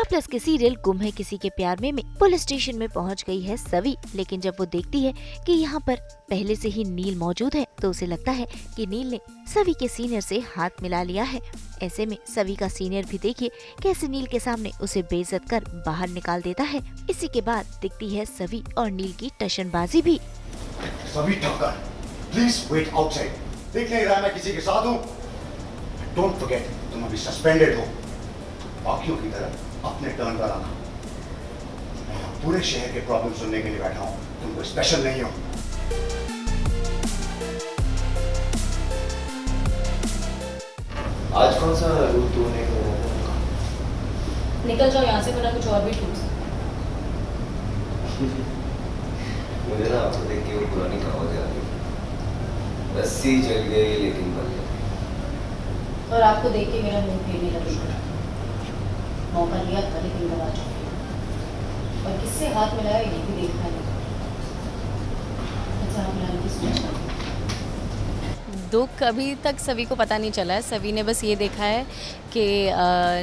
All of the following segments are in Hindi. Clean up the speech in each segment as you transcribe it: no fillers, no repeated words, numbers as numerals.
स्टार प्लस के सीरियल गुम है किसी के प्यार में पुलिस स्टेशन में पहुंच गई है सवी, लेकिन जब वो देखती है कि यहाँ पर पहले से ही नील मौजूद है तो उसे लगता है कि नील ने सवी के सीनियर से हाथ मिला लिया है। ऐसे में सवी का सीनियर भी देखिए कैसे नील के सामने उसे बेइज्जत कर बाहर निकाल देता है। इसी के बाद दिखती है सवी और नील की टशनबाजी भी। सवी ठक्कर, प्लीज वेट आउटसाइड। देख नहीं रहा मैं किसी के साथ हूँ। डोंट फॉरगेट, तुम अभी सस्पेंडेड हो। बाकियों की तरह अपने टर्न पर आना। मैं यहाँ पूरे शहर के प्रॉब्लम सुनने के लिए बैठा हूँ, तुम कोई स्पेशल नहीं हो। आज कौन सा रूट तूने निकल जाओ यहाँ से, वरना कुछ और भी टूट सकता है। मुझे ना आपको देख के वो पुरानी कहावत याद आई, रस्सी जल गई लेकिन बल गई। और आपको देख के मेरा मुंह फेरने लगा। मौका लिया था लेकिन गवा चुकी, और किससे हाथ मिलाया ये भी देखना नहीं। अच्छा, आप मिलाने की सोचा? दुख अभी तक सभी को पता नहीं चला है। सभी ने बस ये देखा है कि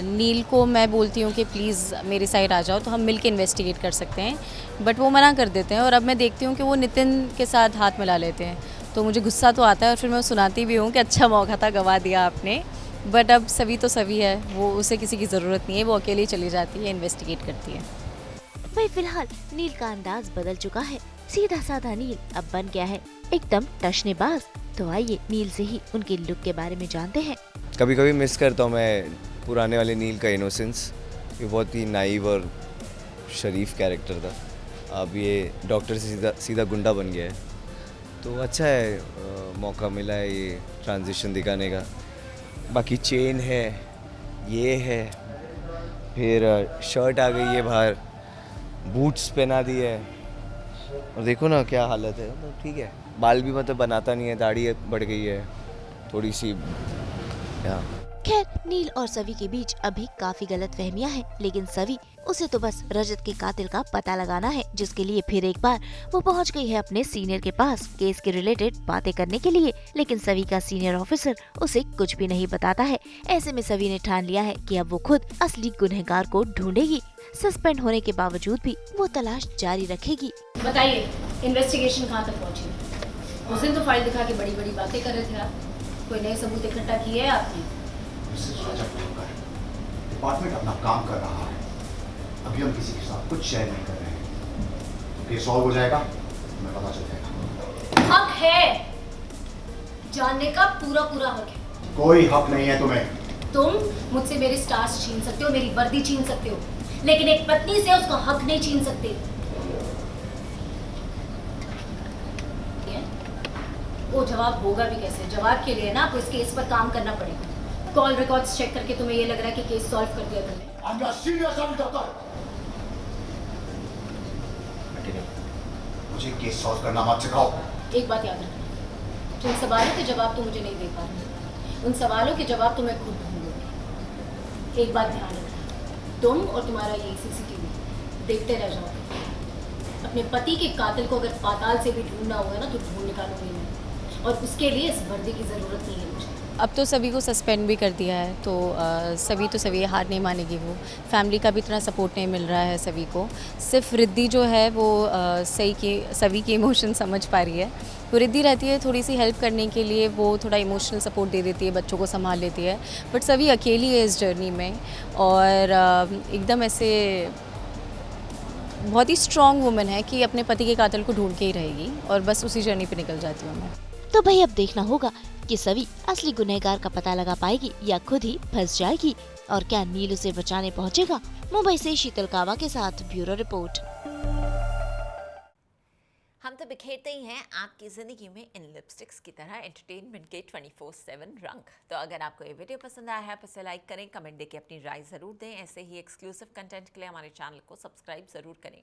नील को मैं बोलती हूँ कि प्लीज़ मेरी साइड आ जाओ तो हम मिलके इन्वेस्टिगेट कर सकते हैं, बट वो मना कर देते हैं। और अब मैं देखती हूँ कि वो नितिन के साथ हाथ मिला लेते हैं, तो मुझे गुस्सा तो आता है और फिर मैं सुनाती भी हूँ कि अच्छा मौका था, गवा दिया आपने। बट अब सभी तो सभी है, वो उसे किसी की ज़रूरत नहीं है, वो अकेली चली जाती है, इन्वेस्टिगेट करती है। भाई फिलहाल नील का अंदाज बदल चुका है। सीधा साधा नील अब बन गया है एकदम टशनेबाज। तो आइए नील से ही उनके लुक के बारे में जानते हैं। कभी कभी मिस करता हूँ मैं पुराने वाले नील का इनोसेंस। ये बहुत ही नाइव और शरीफ कैरेक्टर था। अब ये डॉक्टर से सीधा गुंडा बन गया है, तो अच्छा है मौका मिला है ये ट्रांजिशन दिखाने का। बाकी चेन है, ये है, फिर शर्ट आ गई है बाहर, बूट्स पहना दिए है, और देखो ना क्या हालत है। तो ठीक है, बाल भी मतलब बनाता नहीं है, दाढ़ी बढ़ गई है थोड़ी सी। खैर नील और सवी के बीच अभी काफी गलतफहमियां हैं, लेकिन सवी उसे तो बस रजत के कातिल का पता लगाना है, जिसके लिए फिर एक बार वो पहुंच गई है अपने सीनियर के पास केस के रिलेटेड बातें करने के लिए। लेकिन सवी का सीनियर ऑफिसर उसे कुछ भी नहीं बताता है। ऐसे में सवी ने ठान लिया है कि अब वो खुद असली गुनहगार को ढूंढेगी। सस्पेंड होने के बावजूद भी वो तलाश जारी रखेगी। बताइए, इन्वेस्टिगेशन कहाँ तक पहुँची? उस दिन तो फाइल दिखा के बड़ी बड़ी बातें कर रहे थे आप। कोई नए सबूत इकट्ठा किए हैं आपने? डिपार्टमेंट अपना काम कर रहा है, अभी हम किसी के साथ कुछ शेयर नहीं कर रहे हैं। केस सॉल्व हो जाएगा, हमें पता चल जाएगा। हक है, जानने का पूरा पूरा हक है। कोई हक नहीं है तुम्हें। तुम मुझसे मेरे स्टार्स छीन सकते हो, मेरी वर्दी छीन सकते हो, लेकिन एक पत्नी से उसका हक नहीं छीन सकते। वो जवाब होगा भी कैसे? जवाब के लिए ना आपको इस केस पर काम करना पड़ेगा। कॉल रिकॉर्ड्स चेक करके तुम्हें ये लग रहा है कि केस सॉल्व कर दिया तुमने? मुझे केस सॉल्व करना मत सिखाओ। एक बात याद रखना, जिन सवालों के जवाब तुम मुझे नहीं दे पा रहे, उन सवालों के जवाब तुम्हें खुद ढूंढोगे। एक बात ध्यान रखना, तुम और तुम्हारा ये सीसीटीवी देखते रह जाओगे। अपने पति के कातिल को अगर पाताल से भी ढूंढना होगा ना, तो ढूंढ निकालोगे नहीं, और उसके लिए इस वर्दी की ज़रूरत नहीं है मुझे। अब तो सभी को सस्पेंड भी कर दिया है, तो सभी हार नहीं मानेगी। वो फैमिली का भी इतना सपोर्ट नहीं मिल रहा है सभी को। सिर्फ रिद्धि जो है वो सभी के इमोशन समझ पा रही है। वो रिद्धि रहती है थोड़ी सी हेल्प करने के लिए, वो थोड़ा इमोशनल सपोर्ट दे देती है, बच्चों को संभाल लेती है। बट सभी अकेली है इस जर्नी में, और एकदम ऐसे बहुत ही स्ट्रॉन्ग वुमन है कि अपने पति के कातिल को ढूंढ के ही रहेगी, और बस उसी जर्नी पे निकल जाती हूँ मैं। तो भाई अब देखना होगा कि सवी असली गुनहगार का पता लगा पाएगी या खुद ही फंस जाएगी, और क्या नील उसे बचाने पहुंचेगा। मुंबई से शीतल कावा के साथ ब्यूरो रिपोर्ट। हम तो बिखेरते ही हैं आपकी ज़िंदगी में इन लिपस्टिक्स की तरह एंटरटेनमेंट के 24/7 रंग। तो अगर आपको ये वीडियो पसंद आया है तो इसे लाइक करें, कमेंट देके अपनी राय ज़रूर दें। ऐसे ही एक्सक्लूसिव कंटेंट के लिए हमारे चैनल को सब्सक्राइब ज़रूर करें।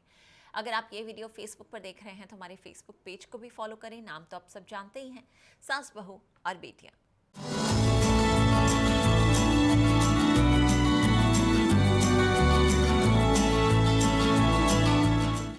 अगर आप ये वीडियो फेसबुक पर देख रहे हैं तो हमारे फेसबुक पेज को भी फॉलो करें। नाम तो आप सब जानते ही हैं, सास बहू और बेटियाँ।